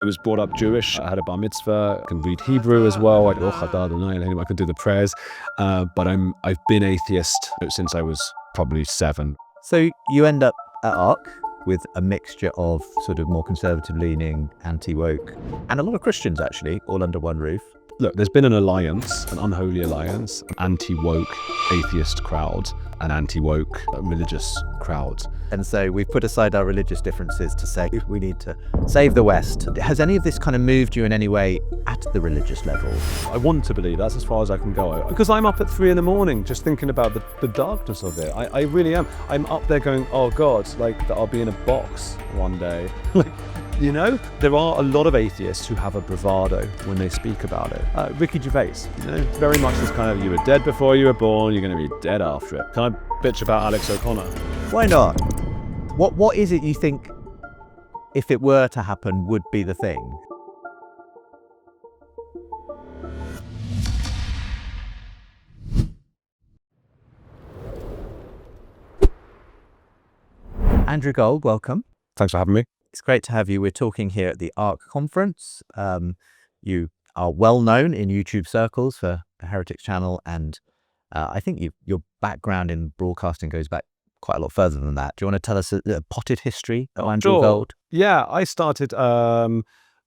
I was brought up Jewish. I had a bar mitzvah. I can read Hebrew as well. I can do the prayers. But I've been atheist since I was probably 7. So you end up at ARC with a mixture of sort of more conservative leaning, anti-woke, and a lot of Christians actually, all under one roof. Look, there's been an alliance, an unholy alliance, anti-woke atheist crowd, an anti-woke religious crowd. And so we've put aside our religious differences to say we need to save the West. Has any of this kind of moved you in any way at the religious level? I want to believe that's as far as I can go. Because I'm up at 3 a.m. just thinking about the darkness of it. I really am. I'm up there going, oh God, like that I'll be in a box one day. You know, there are a lot of atheists who have a bravado when they speak about it. Ricky Gervais, you know, very much this kind of, you were dead before you were born, you're going to be dead after it. Can I bitch about Alex O'Connor? Why not? What is it you think, if it were to happen, would be the thing? Andrew Gold, welcome. Thanks for having me. It's great to have you. We're talking here at the ARC conference. You are well known in YouTube circles for the Heretics channel, and I think your background in broadcasting goes back quite a lot further than that. Do you want to tell us a potted history of Andrew Gold? Yeah, I started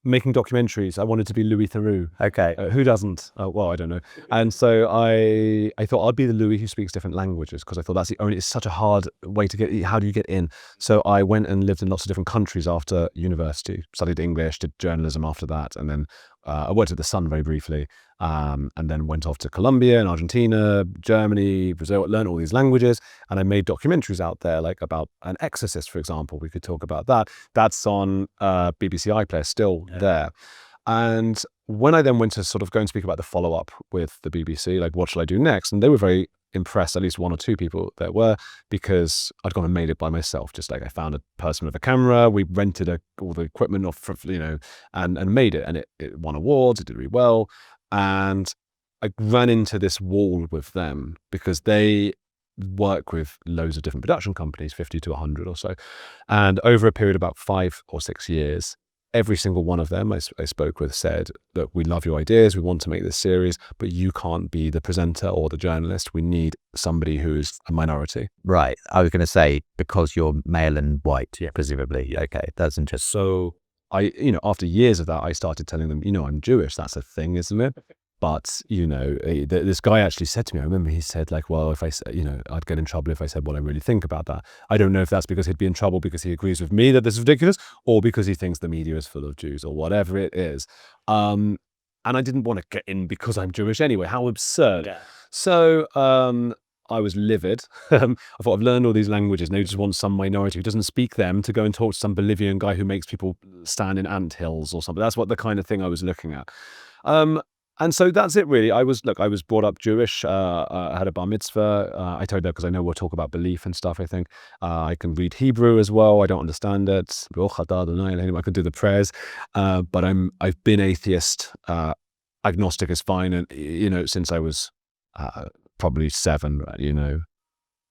making documentaries. I wanted to be Louis Theroux. Okay. Who doesn't? Well, I don't know. And so I thought I'd be the Louis who speaks different languages, because I thought it's such a hard way to get, how do you get in? So I went and lived in lots of different countries after university, studied English, did journalism after that, and then I worked at The Sun very briefly, and then went off to Colombia and Argentina, Germany, Brazil, learned all these languages, and I made documentaries out there, like about an exorcist, for example. We could talk about that. That's on BBC iPlayer, still there. And when I then went to sort of go and speak about the follow-up with the BBC, like what shall I do next? And they were very impressed, at least one or two people there were, because I'd gone and made it by myself. Just like I found a person with a camera, we rented all the equipment off, and made it, and it won awards, it did really well. And I ran into this wall with them because they work with loads of different production companies, 50 to 100 or so. And over a period of about 5 or 6 years, every single one of them I spoke with said, look, we love your ideas, we want to make this series, but you can't be the presenter or the journalist. We need somebody who's a minority. Right. I was going to say, because you're male and white, presumably. Okay, that's interesting. So after years of that, I started telling them, I'm Jewish. That's a thing, isn't it? But, this guy actually said to me, I remember he said, like, well, if I said, I'd get in trouble if I said what I really think about that. I don't know if that's because he'd be in trouble because he agrees with me that this is ridiculous, or because he thinks the media is full of Jews, or whatever it is. And I didn't want to get in because I'm Jewish anyway. How absurd. Yeah. So I was livid. I thought, I've learned all these languages, and they just want some minority who doesn't speak them to go and talk to some Bolivian guy who makes people stand in anthills or something. That's what the kind of thing I was looking at. And so that's it, really. I was brought up Jewish. I had a bar mitzvah. I told that because I know we'll talk about belief and stuff, I think. I can read Hebrew as well. I don't understand it. I can do the prayers. But I've been atheist. Agnostic is fine. And, since I was probably 7,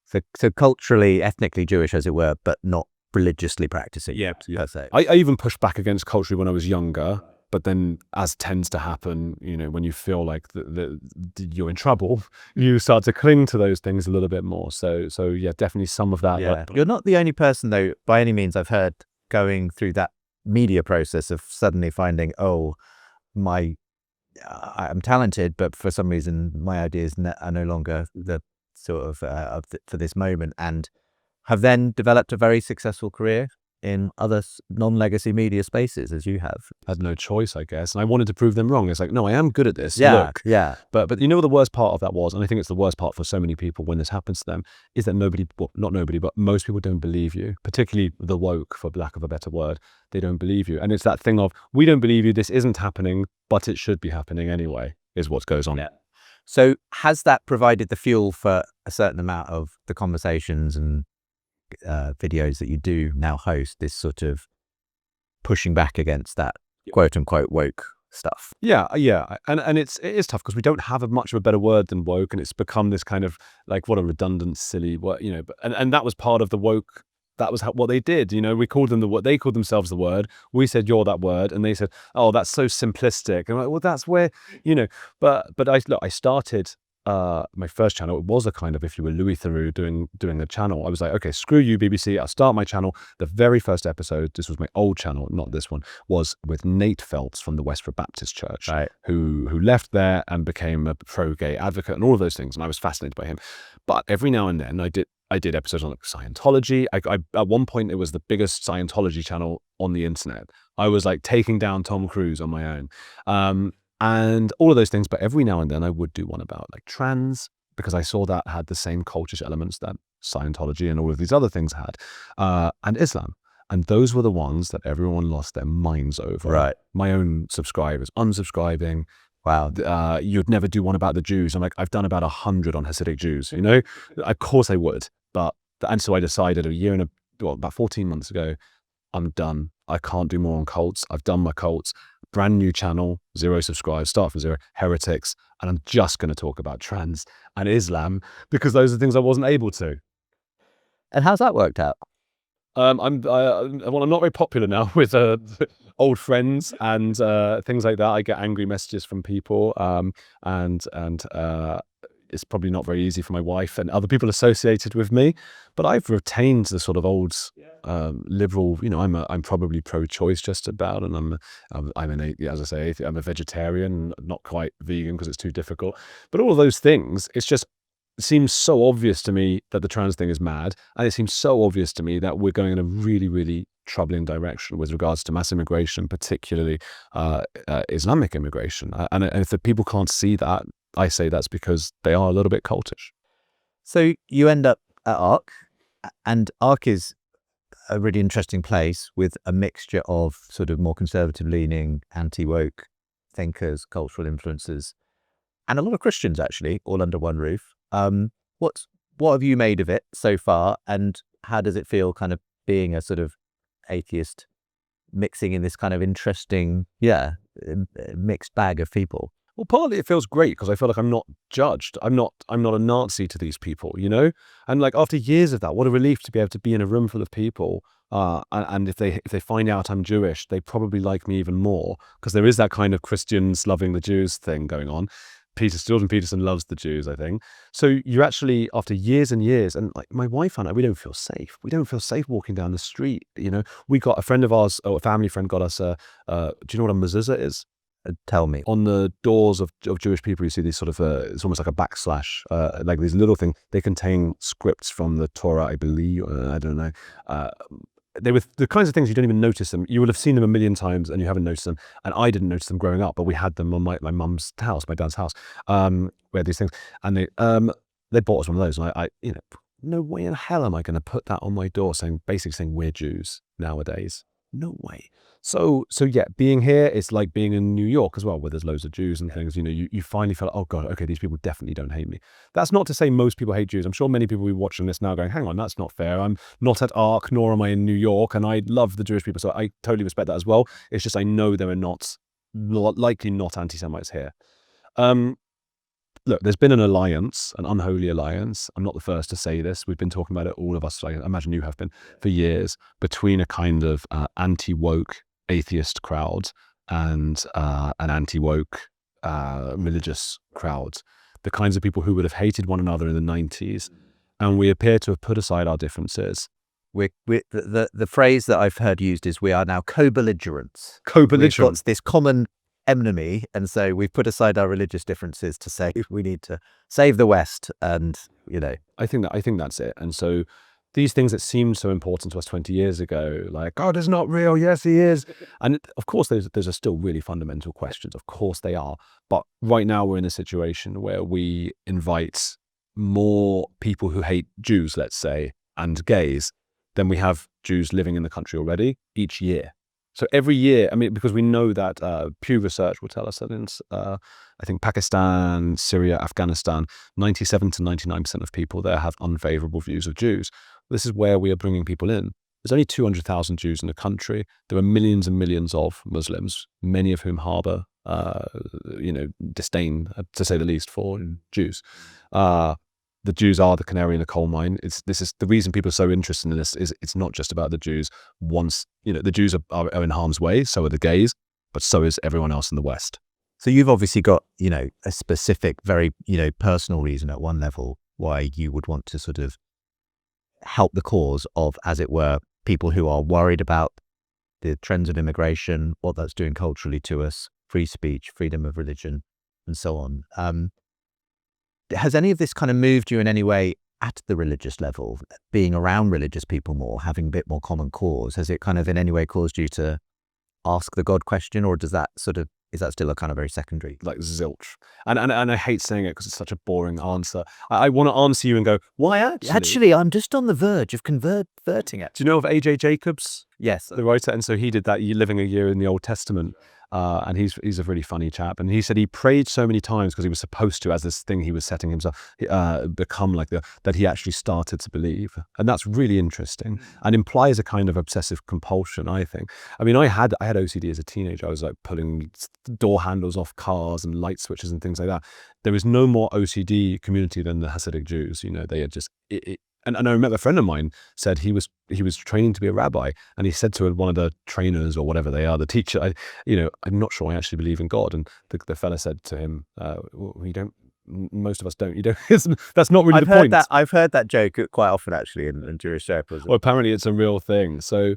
So culturally, ethnically Jewish, as it were, but not religiously practicing. Yeah. Per se. I even pushed back against culture when I was younger. But then, as tends to happen, when you feel like you're in trouble, you start to cling to those things a little bit more. So yeah, definitely some of that. Yeah. You're not the only person, though, by any means, I've heard going through that media process of suddenly finding, I'm talented, but for some reason my ideas are no longer the sort of for this moment, and have then developed a very successful career in other non-legacy media spaces, as you have. I had no choice, I guess. And I wanted to prove them wrong. It's like, no, I am good at this. Yeah, Look. yeah. But what the worst part of that was, and I think it's the worst part for so many people when this happens to them, is that not nobody, but most people don't believe you, particularly the woke, for lack of a better word. They don't believe you. And it's that thing of, we don't believe you, this isn't happening, but it should be happening anyway, is what goes on. Yeah. So has that provided the fuel for a certain amount of the conversations and videos that you do now host, this sort of pushing back against that quote unquote woke stuff? Yeah. And it is tough because we don't have much of a better word than woke, and it's become this kind of like, what a redundant, silly word, and that was part of the woke that was what they did. We called them they called themselves the Word. We said, you're that word. And they said, oh, that's so simplistic. And I'm like, well, that's where, but I started my first channel. It was a kind of, if you were Louis Theroux doing a channel, I was like, okay, screw you, BBC. I'll start my channel. The very first episode, this was my old channel, not this one, was with Nate Phelps from the Westford Baptist Church, Right. who left there and became a pro-gay advocate and all of those things. And I was fascinated by him. But every now and then I did episodes on like Scientology. I at one point, it was the biggest Scientology channel on the internet. I was like taking down Tom Cruise on my own. And all of those things. But every now and then I would do one about like trans, because I saw that had the same cultish elements that Scientology and all of these other things had, and Islam. And those were the ones that everyone lost their minds over. Right. My own subscribers unsubscribing. Wow. You'd never do one about the Jews. I'm like, I've done about 100 on Hasidic Jews, Of course I would. And so I decided about 14 months ago, I'm done. I can't do more on cults. I've done my cults. Brand new channel, 0 subscribers, start from 0, Heretics. And I'm just going to talk about trans and Islam, because those are things I wasn't able to. And how's that worked out? I'm not very popular now with old friends and things like that. I get angry messages from people, and it's probably not very easy for my wife and other people associated with me. But I've retained the sort of old liberal. I'm probably pro-choice just about, and as I say, I'm a vegetarian, not quite vegan because it's too difficult. But all of those things, it seems so obvious to me that the trans thing is mad, and it seems so obvious to me that we're going in a really, really troubling direction with regards to mass immigration, particularly Islamic immigration. And if the people can't see that, I say that's because they are a little bit cultish. So you end up at ARC, and ARC is a really interesting place with a mixture of sort of more conservative leaning, anti-woke thinkers, cultural influencers, and a lot of Christians actually, all under one roof. What have you made of it so far, and how does it feel kind of being a sort of atheist mixing in this kind of interesting, mixed bag of people? Well, partly it feels great because I feel like I'm not judged. I'm not a Nazi to these people, And like after years of that, what a relief to be able to be in a room full of people. And if they find out I'm Jewish, they probably like me even more, because there is that kind of Christians loving the Jews thing going on. Jordan Peterson loves the Jews, I think. So you actually, after years and years, and like my wife and I, we don't feel safe. We don't feel safe walking down the street. We got a friend of ours, or a family friend, got us do you know what a mezuzah is? Tell me. On the doors of Jewish people, you see these sort of, it's almost like a backslash, like these little things. They contain scripts from the Torah, I believe. I don't know. They were the kinds of things you don't even notice them. You will have seen them a million times and you haven't noticed them. And I didn't notice them growing up, but we had them on my mum's house, my dad's house, where these things. And they bought us one of those. And I no way in hell am I going to put that on my door basically saying we're Jews nowadays. No way. So yeah, being here, it's like being in New York as well, where there's loads of Jews and things. You finally feel like, oh God, okay, these people definitely don't hate me. That's not to say most people hate Jews. I'm sure many people will be watching this now going, hang on, that's not fair. I'm not at ARC, nor am I in New York, and I love the Jewish people, so I totally respect that as well. It's just I know there are likely not anti-Semites here. Look, there's been an alliance, an unholy alliance. I'm not the first to say this. We've been talking about it, all of us, I imagine you have been, for years, between a kind of anti-woke atheist crowd and an anti-woke religious crowd. The kinds of people who would have hated one another in the 90s. And we appear to have put aside our differences. The phrase that I've heard used is we are now co-belligerents. Co-belligerents. We've got this common enemy, and so we've put aside our religious differences to say we need to save the West, and I think that's it. And so these things that seemed so important to us 20 years ago, like God is not real, yes he is, and of course there's still really fundamental questions, of course they are, but right now we're in a situation where we invite more people who hate Jews, let's say, and gays than we have Jews living in the country already each year. So every year, because we know that Pew Research will tell us that in, I think, Pakistan, Syria, Afghanistan, 97 to 99% of people there have unfavorable views of Jews. This is where we are bringing people in. There's only 200,000 Jews in the country. There are millions and millions of Muslims, many of whom harbor, disdain, to say the least, for Jews. the Jews are the canary in the coal mine. This is the reason people are so interested in this. Is it's not just about the Jews. Once the Jews are in harm's way, so are the gays, but so is everyone else in the West. So you've obviously got, a specific, very, personal reason at one level why you would want to sort of help the cause of, as it were, people who are worried about the trends of immigration, what that's doing culturally to us, free speech, freedom of religion, and so on. Has any of this kind of moved you in any way at the religious level, being around religious people more, having a bit more common cause? Has it kind of in any way caused you to ask the God question, or is that still a kind of very secondary? Like zilch. And I hate saying it because it's such a boring answer. I want to answer you and go, why actually? Actually, I'm just on the verge of converting it. Do you know of A.J. Jacobs? Yes. The writer. And so he did that, living a year in the Old Testament. And he's a really funny chap. And he said he prayed so many times because he was supposed to, as this thing he was setting himself, become like that he actually started to believe. And that's really interesting and implies a kind of obsessive compulsion, I think. I mean, I had OCD as a teenager. I was like pulling door handles off cars and light switches and things like that. There is no more OCD community than the Hasidic Jews. They had just... And I remember a friend of mine said he was training to be a rabbi, and he said to one of the trainers or whatever they are, the teacher, I'm not sure I actually believe in God. And the fella said to him, "We don't. Most of us don't. You don't. That's not really the point." I've heard that joke quite often actually in Jewish circles. Well, apparently it's a real thing. So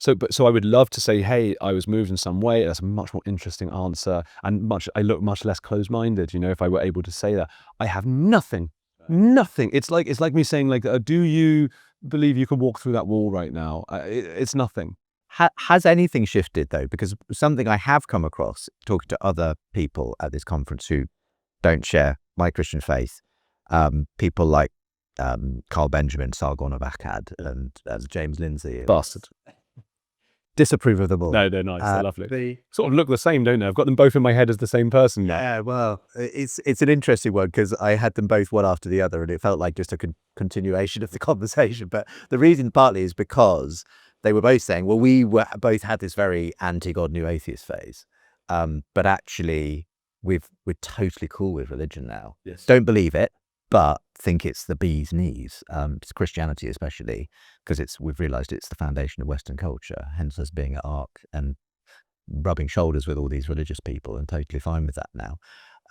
I would love to say, hey, I was moved in some way. That's a much more interesting answer, and I look much less closed-minded. If I were able to say that, I have nothing. Nothing. It's like me saying, like, do you believe you can walk through that wall right now? It's nothing. Has anything shifted though? Because something I have come across talking to other people at this conference who don't share my Christian faith, people like Carl Benjamin, Sargon of Akkad, and James Lindsay. Bastard. Disapprove of them all. No, they're nice. They're lovely. They sort of look the same, don't they? I've got them both in my head as the same person now. Yeah, well, it's an interesting one because I had them both one after the other, and it felt like just a continuation of the conversation. But the reason partly is because they were both saying, well, we both had this very anti-God, new atheist phase, but actually we're totally cool with religion now. Yes. Don't believe it, but think it's the bee's knees. It's Christianity especially, because we've realised it's the foundation of Western culture, hence us being at ARC and rubbing shoulders with all these religious people and totally fine with that now.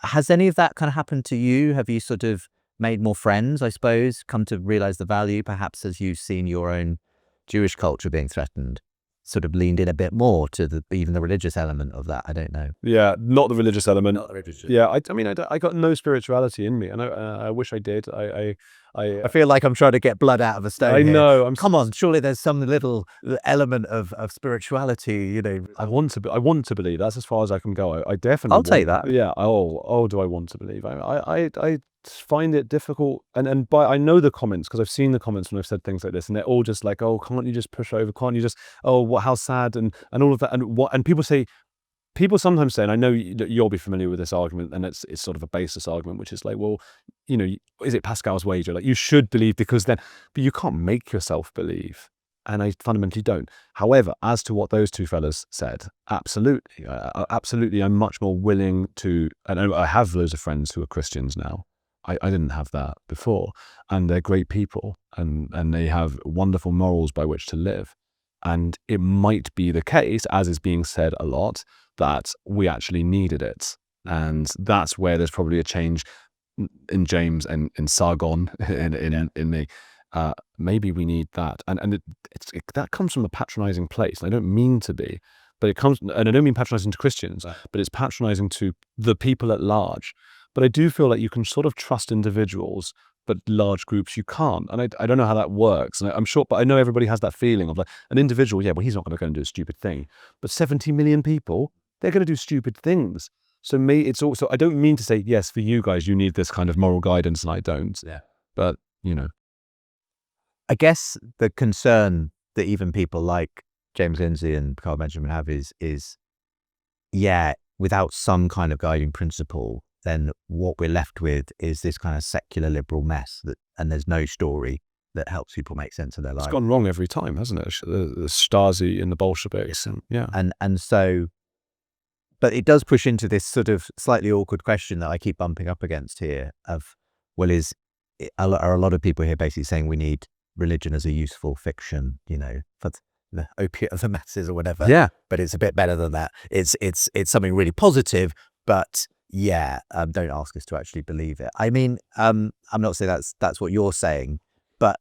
Has any of that kind of happened to you? Have you sort of made more friends, I suppose, come to realise the value, perhaps as you've seen your own Jewish culture being threatened, sort of leaned in a bit more to even the religious element of that? I don't know. Yeah, not the religious element. Not the religious. Yeah, I got no spirituality in me, and I wish I did. I feel like I'm trying to get blood out of a stone. I know. Come on, surely there's some little element of spirituality. I want to believe. That's as far as I can go. I definitely. I'll take that. Yeah. Oh, do I want to believe? I find it difficult, and I know the comments because I've seen the comments when I've said things like this, and they're all just like, oh, can't you just push over? Can't you just? Oh, what? How sad and all of that, and what? And people say. People sometimes say, and I know you'll be familiar with this argument, and it's sort of a baseless argument, which is like, well, is it Pascal's wager? Like, you should believe because then, but you can't make yourself believe. And I fundamentally don't. However, as to what those two fellas said, absolutely, I'm much more willing to, and I have loads of friends who are Christians now. I didn't have that before, and they're great people, and they have wonderful morals by which to live. And it might be the case, as is being said a lot, that we actually needed it. And that's where there's probably a change in James and in Sargon in me. Maybe we need that. And that comes from a patronizing place. I don't mean to be, but it comes, and I don't mean patronizing to Christians, but it's patronizing to the people at large. But I do feel like you can sort of trust individuals, but large groups you can't. And I don't know how that works. And I'm sure, but I know everybody has that feeling of like an individual, yeah, well, he's not going to go and do a stupid thing. But 70 million people, they're going to do stupid things. So it's also, I don't mean to say, yes, for you guys, you need this kind of moral guidance, and I don't. Yeah. But, I guess the concern that even people like James Lindsay and Carl Benjamin have is, yeah, without some kind of guiding principle, then what we're left with is this kind of secular liberal mess and there's no story that helps people make sense of their life. It's gone wrong every time, hasn't it? The Stasi and the Bolsheviks. And, yeah. And so, but it does push into this sort of slightly awkward question that I keep bumping up against here of, well, is are a lot of people here basically saying we need religion as a useful fiction, for the opiate of the masses or whatever. Yeah. But it's a bit better than that. It's something really positive, but don't ask us to actually believe it. I mean, I'm not saying that's what you're saying, but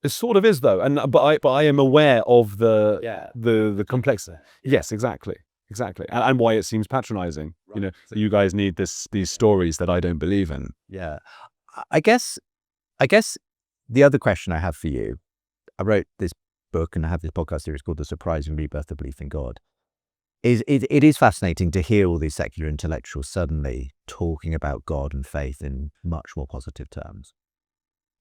it sort of is though, but I am aware of the complexity. Yes, exactly, and why it seems patronizing. Right. So you guys need these stories that I don't believe in. Yeah, I guess the other question I have for you, I wrote this book and I have this podcast series called The Surprising Rebirth of Belief in God. It is fascinating to hear all these secular intellectuals suddenly talking about God and faith in much more positive terms.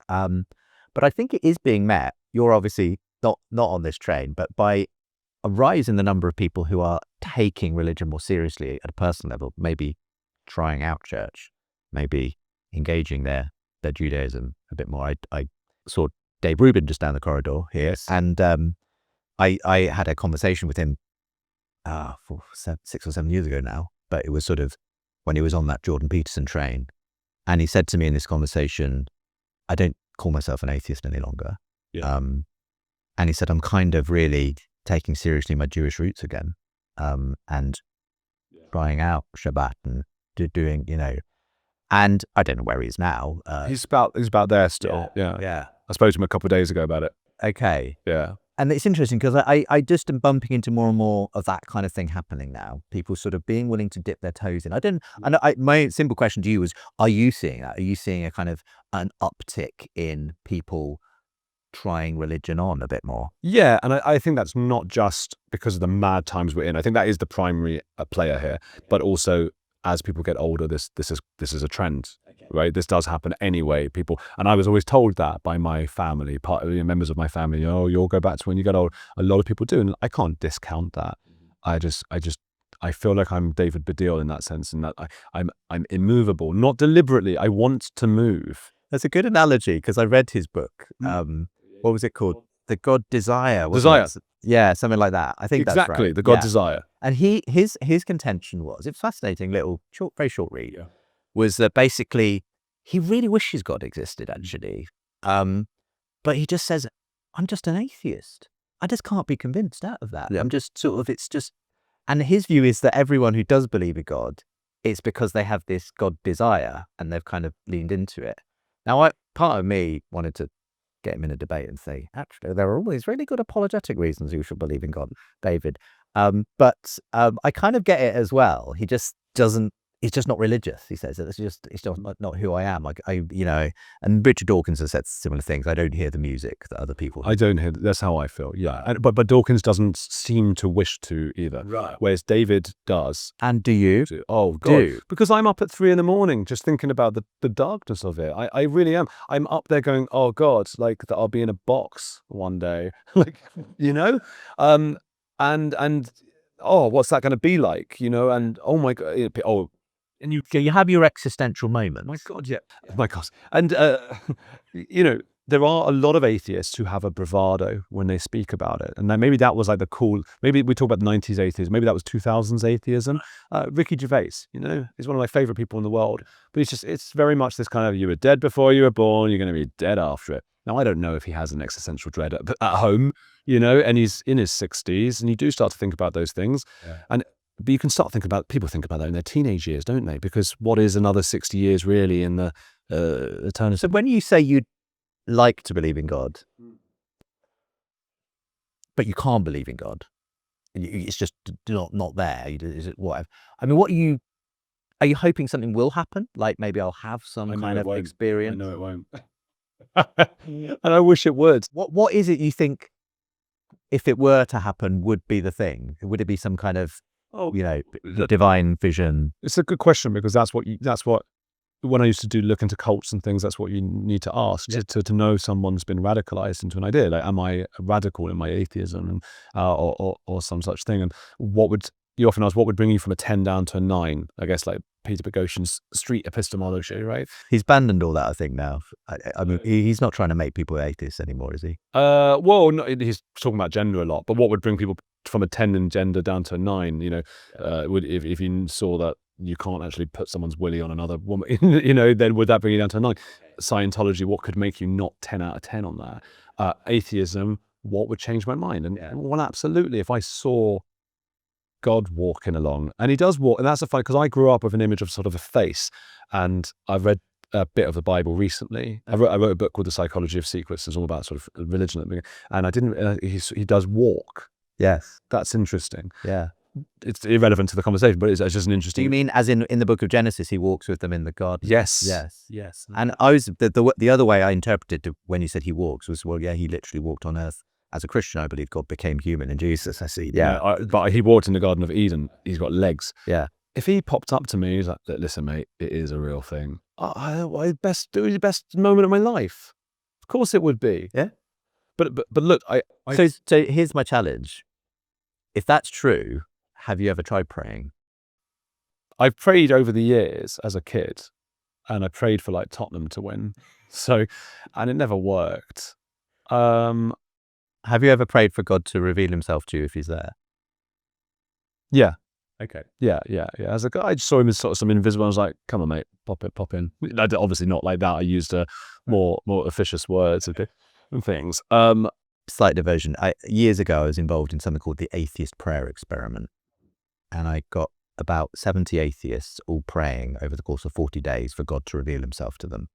But I think it is being met. You're obviously not on this train, but by a rise in the number of people who are taking religion more seriously at a personal level, maybe trying out church, maybe engaging their Judaism a bit more. I saw Dave Rubin just down the corridor here, Yes. and I had a conversation with him 6 or 7 years ago now, but it was sort of when he was on that Jordan Peterson train, and he said to me in this conversation, I don't call myself an atheist any longer. Yeah. And he said, I'm kind of really taking seriously my Jewish roots again, and trying out Shabbat and doing, and I don't know where he is now. He's about there still. Yeah. I spoke to him a couple of days ago about it. Okay. Yeah. And it's interesting because I just am bumping into more and more of that kind of thing happening now. People sort of being willing to dip their toes in. My simple question to you was, are you seeing that? Are you seeing a kind of an uptick in people trying religion on a bit more? Yeah, and I think that's not just because of the mad times we're in. I think that is the primary player here, but also as people get older, this is a trend, right? This does happen anyway. People, and I was always told that by my family, members of my family. You'll go back to when you get old. A lot of people do, and I can't discount that. I feel like I'm David Baddiel in that sense, and that I'm immovable, not deliberately. I want to move. That's a good analogy because I read his book. What was it called? The God Desire. Desire. Yeah, something like that. I think exactly, that's right. The God Desire. And his contention was, it's fascinating, very short read, was that basically he really wishes God existed actually. But he just says, I'm just an atheist. I just can't be convinced out of that. Yeah. I'm just and his view is that everyone who does believe in God, it's because they have this God desire and they've kind of leaned into it. Now, part of me wanted to get him in a debate and say, actually, there are all these really good apologetic reasons you should believe in God, David. But I kind of get it as well. He just doesn't. He's just not religious. He says it's just not who I am. And Richard Dawkins has said similar things. I don't hear the music that other people. I don't hear. That's how I feel. Yeah, but Dawkins doesn't seem to wish to either. Right. Whereas David does. And do you? Oh God! Because I'm up at 3 a.m. just thinking about the darkness of it. I really am. I'm up there going, oh God, like that I'll be in a box one day, and oh, what's that going to be like? And oh my God, and you have your existential moments. My God, yeah. My God. And, there are a lot of atheists who have a bravado when they speak about it. And maybe that was like maybe we talk about the 90s atheism. Maybe that was 2000s atheism. Ricky Gervais, is one of my favorite people in the world. But it's very much this kind of, you were dead before you were born, you're going to be dead after it. Now, I don't know if he has an existential dread at home, and he's in his 60s, and you do start to think about those things. Yeah. But you can start thinking about, people think about that in their teenage years, don't they? Because what is another 60 years really in the eternity? So when you say you'd like to believe in God, but you can't believe in God, it's just not there. Is it whatever? I mean, are you hoping something will happen? Like maybe I'll have some kind of experience? I know it won't. And I wish it would. What is it you think, if it were to happen, would be the thing? Would it be some kind of divine vision? It's a good question, because that's what when I used to look into cults and things, that's what you need to ask to know someone's been radicalized into an idea. Like, am I radical in my atheism, or some such thing? And you often ask, what would bring you from a 10 down to a 9? I guess like Peter Boghossian's street epistemology, right? He's abandoned all that, I think, now. I mean, he's not trying to make people atheists anymore, is he? Well, no, he's talking about gender a lot, but what would bring people from a 10 in gender down to a 9, if you saw that you can't actually put someone's willy on another woman, then would that bring you down to a 9? Scientology, what could make you not 10 out of 10 on that? Atheism, what would change my mind? And well, absolutely, if I saw God walking along, and he does walk, and that's a fun, because I grew up with an image of sort of a face, and I've read a bit of the Bible recently. I wrote a book called The Psychology of Secrets. It's all about sort of religion, and I didn't. He does walk. Yes. That's interesting. Yeah. It's irrelevant to the conversation, but it's just an interesting. Do you mean as in the book of Genesis, he walks with them in the garden? Yes. Yes. And I was the other way I interpreted when you said he walks was, well, yeah, he literally walked on earth. As a Christian, I believe God became human in Jesus. I see. Yeah. But he walked in the Garden of Eden. He's got legs. Yeah. If he popped up to me, he's like, listen, mate, it is a real thing. It would be the best moment of my life. Of course it would be. Yeah. But look, So here's my challenge. If that's true, have you ever tried praying? I've prayed over the years as a kid, and I prayed for like Tottenham to win. So, and it never worked. Have you ever prayed for God to reveal himself to you if he's there? Yeah. Okay. Yeah. As a guy, I just saw him as sort of some invisible. I was like, "Come on, mate, pop in." Obviously not like that. I used more officious words and things. Slight diversion. Years ago, I was involved in something called the atheist prayer experiment, and I got about 70 atheists all praying over the course of 40 days for God to reveal himself to them.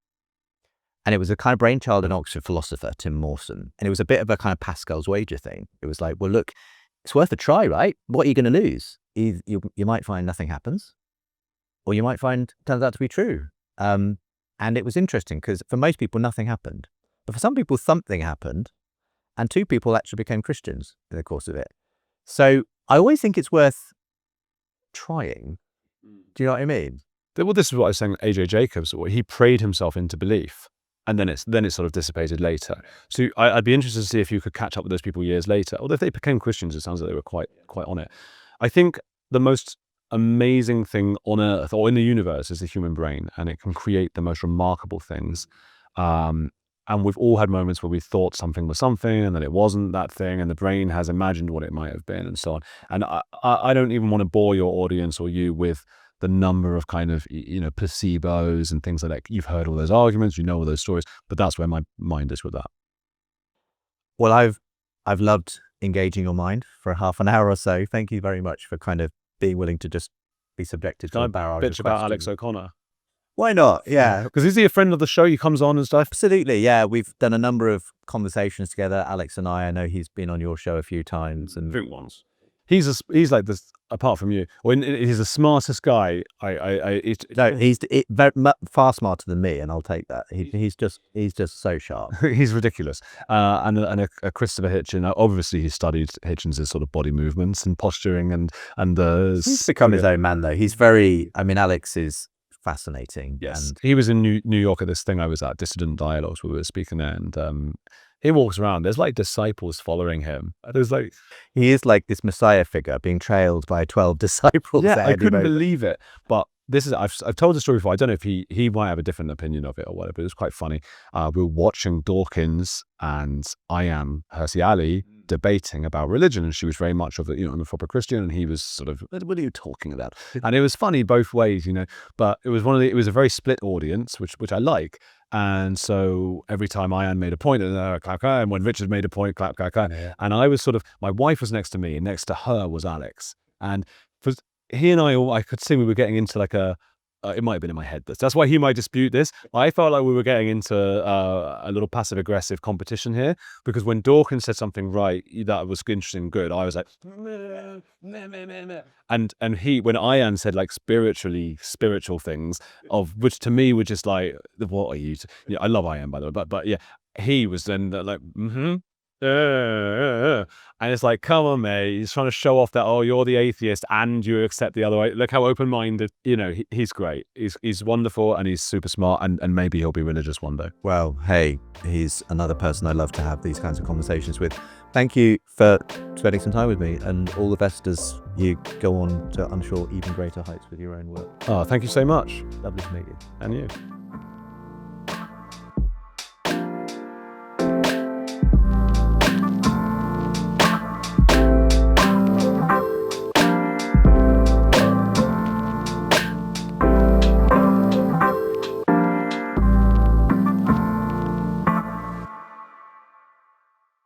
And it was a kind of brainchild of an Oxford philosopher, Tim Mawson. And it was a bit of a kind of Pascal's wager thing. It was like, well, look, it's worth a try, right? What are you going to lose? You might find nothing happens, or you might find it turns out to be true. And it was interesting because for most people, nothing happened. But for some people, something happened. And 2 people actually became Christians in the course of it. So I always think it's worth trying. Do you know what I mean? Well, this is what I was saying. A.J. Jacobs, he prayed himself into belief, and then it's sort of dissipated later. So I'd be interested to see if you could catch up with those people years later. Although if they became Christians, it sounds like they were quite on it. I think the most amazing thing on earth or in the universe is the human brain, and it can create the most remarkable things. And we've all had moments where we thought something was something and then it wasn't that thing, and the brain has imagined what it might have been and so on. And I don't even want to bore your audience or you with the number of kind of, placebos and things like that. You've heard all those arguments, you know all those stories, but that's where my mind is with that. Well, I've loved engaging your mind for half an hour or so. Thank you very much for kind of being willing to just be subjected to a barrage of bitch about questions. Alex O'Connor. Why not? Yeah. Because is he a friend of the show? He comes on and stuff? Absolutely. Yeah. We've done a number of conversations together, Alex and I know he's been on your show a few times. And I think once. He's like this, apart from you. He's the smartest guy. He's far smarter than me, and I'll take that. He's just so sharp. He's ridiculous. And a Christopher Hitchens. Obviously, he studied Hitchens' sort of body movements and posturing and he's become his own man, though. He's very. I mean, Alex is fascinating. Yes, and he was in New York at this thing I was at, Dissident Dialogues, where we were speaking there, and he walks around. There's like disciples following him. There's like he is like this Messiah figure being trailed by 12 disciples. Yeah, I couldn't believe it. But this is I've told the story before. I don't know if he might have a different opinion of it or whatever. But it was quite funny. We were watching Dawkins and Hirsi Ali debating about religion, and she was very much of the, I'm a proper Christian, and he was sort of, what are you talking about? And it was funny both ways, But it was it was a very split audience, which I like. And so every time Ian made a point, clap, clap, and when Richard made a point, clap, clap, clap. Yeah. And I was my wife was next to me, and next to her was Alex. And for he and I could see we were getting into like it might have been in my head. That's why he might dispute this. I felt like we were getting into a little passive-aggressive competition here, because when Dawkins said something right that was interesting and good, I was like, meh, meh, meh, meh, meh. And when Ian said like spiritual things, of which to me were just like, what are you? I love Ian, by the way, but yeah, he was then like, and it's like, come on, mate. He's trying to show off that, you're the atheist and you accept the other way. Look how open-minded. He's great. He's wonderful, and he's super smart, and maybe he'll be religious one day. Well, hey, he's another person I love to have these kinds of conversations with. Thank you for spending some time with me, and all the best as you go on to, I'm sure, even greater heights with your own work. Thank you so much. Lovely to meet you. And you.